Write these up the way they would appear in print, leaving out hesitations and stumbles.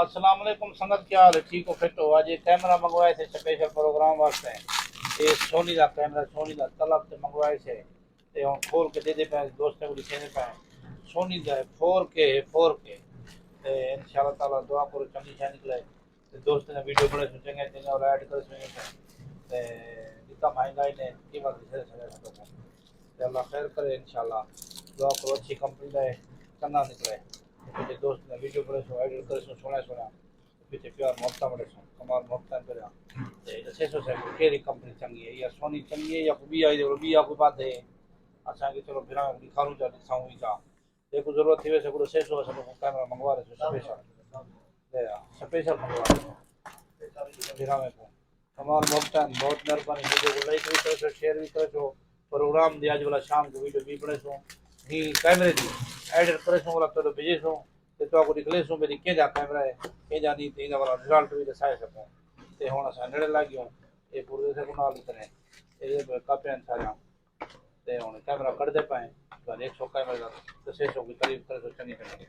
السلام علیکم سنگت، کیا حال ہے؟ ٹھیک ہو؟ فٹ ہو؟ آج یہ کیمرہ منگوائے تھے اسپیشل پروگرام واسطے. یہ سونی کا کیمرہ، سونی کا طلب سے منگوائے تھے تے ہوں کھول کے دے دے پہ دوستوں کو دکھے دے پہ. سونی کا ہے 4K 4K تے انشاءاللہ تعالی دعا کرو چنگی شے نکلے تے دوست نے ویڈیو بڑے سو چنگے چنگے اور ایڈ کر سکے تے اتنا مہنگائی نے قیمت سے تے اللہ خیر کرے انشاءاللہ. دعا کرو اچھی کمپنی کا ہے، چنگا نکلے. پیچھے دوست نے ویڈیو بڑے سو ایڈٹ کرے سو سونا سونا پیچھے پیار محبت بڑے سو کمال محبت کرا تے 600 سے کیڑی کمپنی چنگی ہے یا سونی چنگی ہے یا کوئی آئی دے بھی آپ کو بات ہے. اساں کہ چلو بنا دکھاؤں چا دکھاؤں ہی چا دیکھو ضرورت تھی ویسے کو 600 سے کیمرہ منگوا رہے سو اسپیشل منگوا رہے سو بنا میں کو کمال محبت بہت مہربانی. ویڈیو کو لائک بھی کرے سو شیئر بھی کرے سو. پروگرام دی اج والا شام کو ویڈیو بھی بڑے سو ہی کیمرے دی ایڈٹ کرے سو والا تو بھیجے سو تے تو کو نکلے سو میری کہ جا کیمرہ ہے کہ جانی تے والا رزلٹ بھی دسائے سکوں تے ہن اساں نڑے لگ گیوں. یہ پورے سے بنا لیتے ہیں یہ کاپیاں سارے تے ہن کیمرہ کر دے پائیں 100 کیمرے دا تے 600 کے قریب کرے سو چنگی چنگی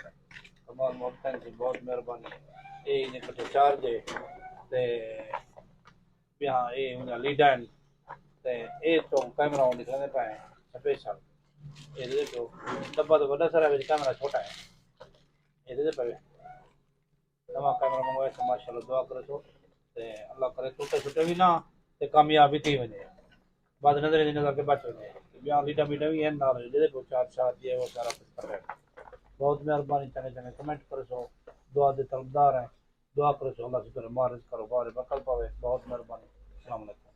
کمال محبت کی بہت مہربانی. یہ نے کٹے چارج ہے تے یہاں یہ انہاں لیڈن تے اے تو کیمرہ نکلنے پائے اسپیشل. یہ تو ڈبہ تو بڑا سارا کیمرہ چھوٹا ہے. یہ پہ نواں کیمرہ منگوائے تو ماشاءاللہ دعا کرے تو تے اللہ کرے ٹوٹے چھوٹے بھی نہ تے کامیابی تھی وجے بعد نظر دی نظر کے بچ وجے بیاں لیٹا میٹا بھی ہیں نال دے کو چار چار دی وہ سارا کچھ کر رہے. بہت مہربانی چنے چنے کمنٹ کرے سو دعا دے طلبدار ہیں. دعا کرے سو اللہ سے کرے مارج کرو بارے بکل پاوے. بہت مہربانی. السلام علیکم.